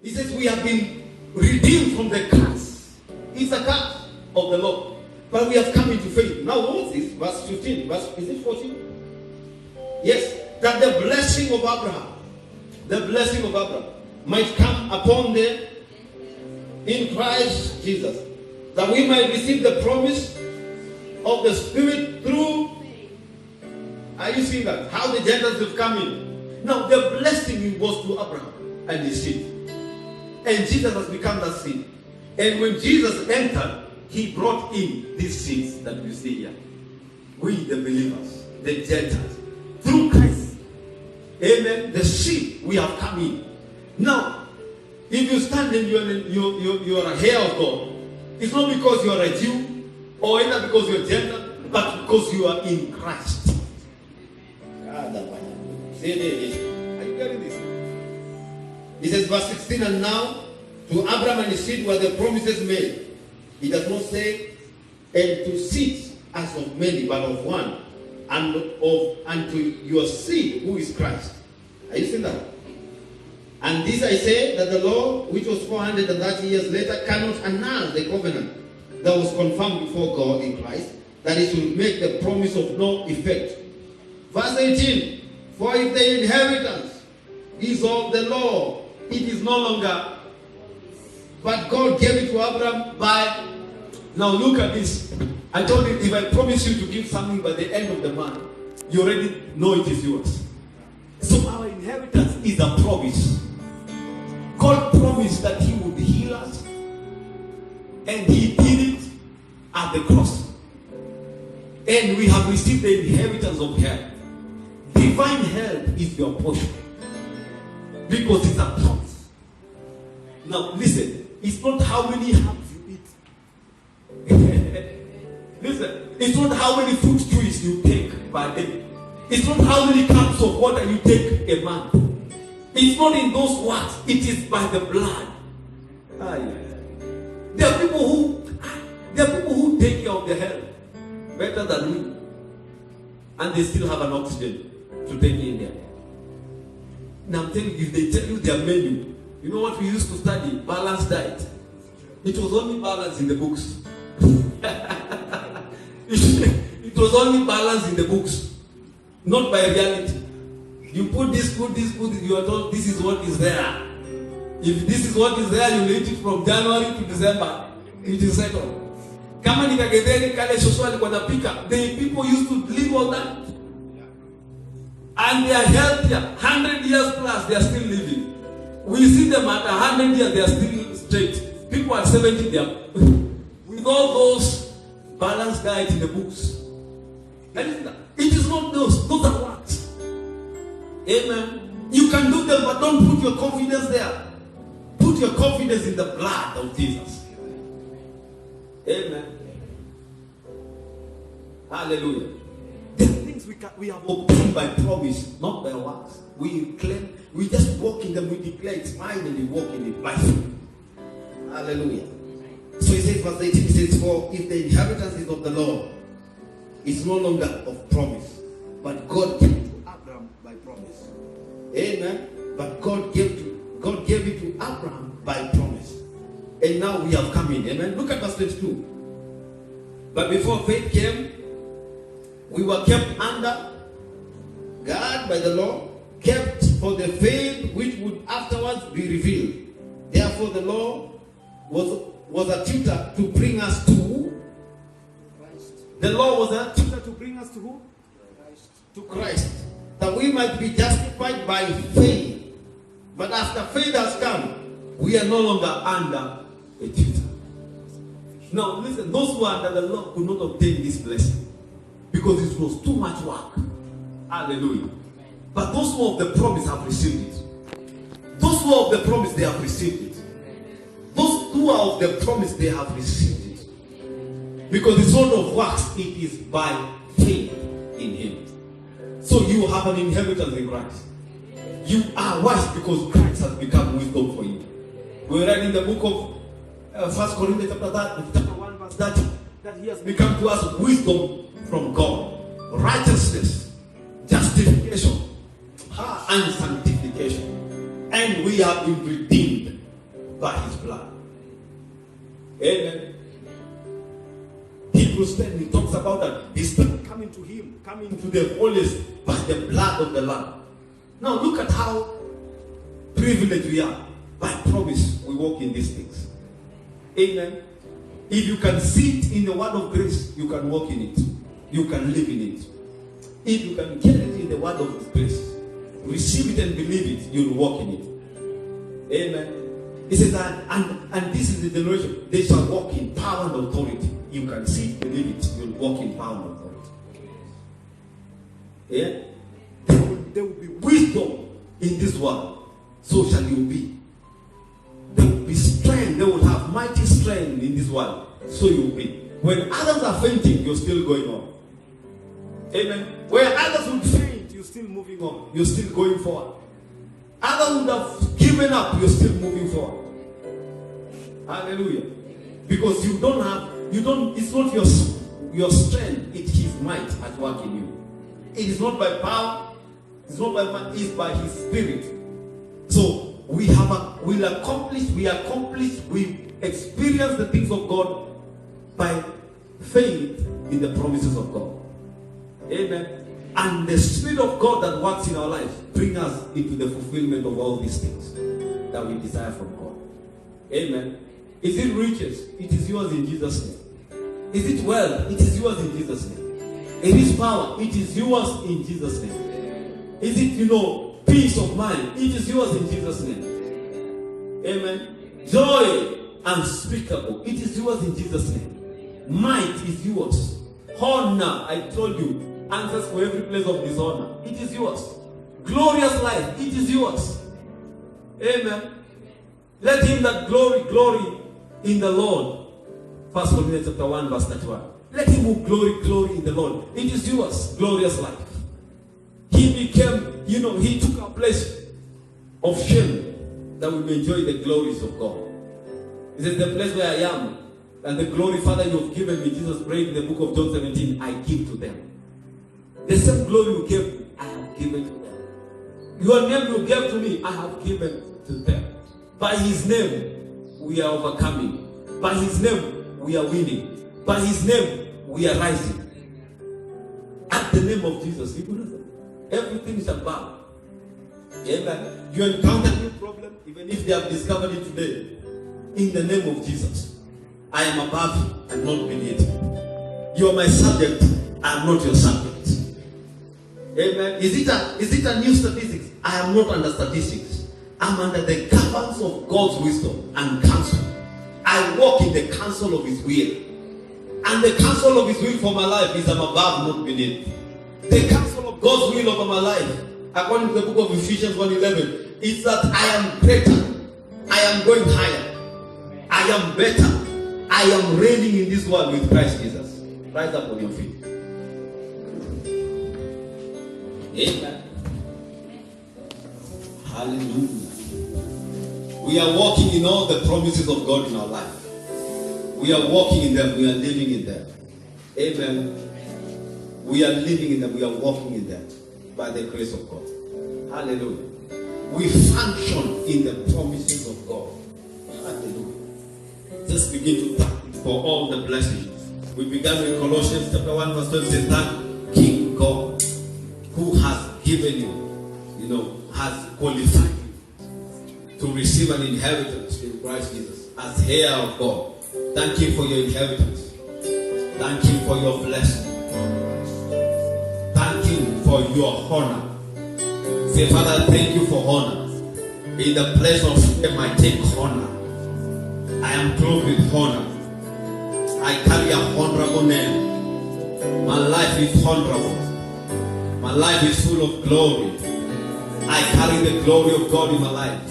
He says we have been redeemed from the curse. It's a curse of the law. But we have come into faith. Now what's this? Verse 15. Is it 14? Yes. That the blessing of Abraham might come upon them in Christ Jesus. That we might receive the promise of the Spirit through. Are you seeing that? How the Gentiles have come in. Now the blessing was to Abraham and his seed. And Jesus has become that seed. And when Jesus entered, he brought in these seeds that you see here. We, the believers, the Gentiles, through Christ. Amen. The seed we have come in. Now, if you stand and you are a heir of God, it's not because you are a Jew or either because you are Gentile, but because you are in Christ. Are you getting this? It says, verse 16, and now to Abraham and his seed were the promises made. He does not say, and to seeds as of many, but of one, and to your seed, who is Christ. Are you seeing that? And this I say, that the law, which was 430 years later, cannot annul the covenant that was confirmed before God in Christ, that it should make the promise of no effect. Verse 18, for if the inheritance is of the law, it is no longer, but God gave it to Abraham by. Now look at this. I told you, if I promise you to give something by the end of the month, you already know it is yours. So our inheritance is a promise. God promised that he would heal us, and he did it at the cross. And we have received the inheritance of health. Divine health is your portion, because it's a promise. Now listen, it's not how many herbs you eat. Listen, it's not how many fruit trees you take per day. It's not how many cups of water you take a month. It's not in those words. It is by the blood. There are people who take care of their health better than we, and they still have an oxygen to take in there. Now I'm telling you, if they tell you their menu, you know what we used to study? Balanced diet. It was only balanced in the books. It was only balanced in the books, not by reality. You put this, you are told this is what is there. If this is what is there, you eat it from January to December. It is settled. Kama nikagedeni kale shosho alikuwa napika, the people used to live all that. And they are healthier. 100 years plus, they are still living. We see them at 100 years, they are still straight. People at 70, they are with all those balanced diet in the books. And it is not those are works. Amen. You can do them, but don't put your confidence there. Put your confidence in the blood of Jesus. Amen. Hallelujah. There are things we have obtained by promise, not by works. We claim, we just walk in them, we declare it's mine, and we walk in it by faith. Hallelujah. So he says, verse 18, he says, for if the inheritance is of the Lord, it's no longer of promise, but God gave it to Abraham by promise. Amen. But God gave it to Abraham by promise. And now we have come in. Amen. Look at verse 22. But before faith came, we were kept under guard by the law, kept for the faith which would afterwards be revealed. Therefore the law was a tutor to bring us to who? Christ. The law was a tutor to bring us to who? Christ. To Christ. That we might be justified by faith. But after faith has come, we are no longer under a tutor. Now listen, those who are under the law could not obtain this blessing because it was too much work. Hallelujah. But those who of the promise have received it. Those who are of the promise, they have received it. Those who are of the promise, they have received it. Because it's not of works, it is by faith in Him. So you have an inheritance in Christ. You are wise because Christ has become wisdom for you. We read in the book of 1 Corinthians chapter 1 verse 30 that He has become to us wisdom from God, righteousness, justification, and sanctification. And we have been redeemed by his blood. Amen. Hebrews 10, he talks about that. He's coming to him, coming to the holiest by the blood of the Lamb. Now look at how privileged we are. By promise, we walk in these things. Amen. If you can see it in the word of grace, you can walk in it. You can live in it. If you can get it in the word of grace, receive it and believe it, you'll walk in it. Amen. He says that, and this is the generation, they shall walk in power and authority. You can see it, believe it, you'll walk in power and authority. Yeah? There will be wisdom in this world. So shall you be. There will be strength. They will have mighty strength in this world. So you will be. When others are fainting, you're still going on. Amen. Where others would faint, you're still moving on. You're still going forward. Others would have given up, you're still moving forward. Hallelujah. Because it's not your strength, it is his might at work in you. It is not by power, it's not by might, it's by his spirit. So we accomplish, we experience the things of God by faith in the promises of God. Amen. And the Spirit of God that works in our lives bring us into the fulfillment of all these things that we desire from God. Amen. Is it riches? It is yours in Jesus' name. Is it wealth? It is yours in Jesus' name. It is power. It is yours in Jesus' name. Is it, peace of mind? It is yours in Jesus' name. Amen. Joy unspeakable. It is yours in Jesus' name. Might is yours. Honor, I told you, answers for every place of dishonor. It is yours. Glorious life. It is yours. Amen. Let him that glory in the Lord. 1 Corinthians chapter 1 verse 31. Let him who glory in the Lord. It is yours. Glorious life. He became, he took a place of shame that we may enjoy the glories of God. He says, the place where I am and the glory, Father, you have given me, Jesus prayed in the book of John 17, I give to them. The same glory you gave me, I have given to them. Your name you gave to me, I have given to them. By his name, we are overcoming. By his name, we are winning. By his name, we are rising. At the name of Jesus, everything shall bow. Amen. You encounter a new problem, even if they have discovered it today. In the name of Jesus, I am above and not beneath. You are my subject, I am not your subject. Amen. Is it a new statistics? I am not under statistics. I'm under the governance of God's wisdom and counsel. I walk in the counsel of his will. And the counsel of his will for my life is I'm above, not beneath. The counsel of God's will over my life, according to the book of Ephesians 1:11, is that I am greater. I am going higher. I am better. I am reigning in this world with Christ Jesus. Rise up on your feet. Amen. Hallelujah. We are walking in all the promises of God in our life. We are walking in them. We are living in them. Amen. We are living in them. We are walking in them by the grace of God. Hallelujah. We function in the promises of God. Hallelujah. Just begin to thank for all the blessings. We began with Colossians chapter 1 verse 12. Says, thank King God who has given you, has qualified you to receive an inheritance in Christ Jesus as heir of God. Thank him for your inheritance. Thank him for your blessing. Thank him for your honor. Say, Father, thank you for honor. In the place of shame, I take honor. I am clothed with honor. I carry a honorable name. My life is honorable. My life is full of glory. I carry the glory of God in my life.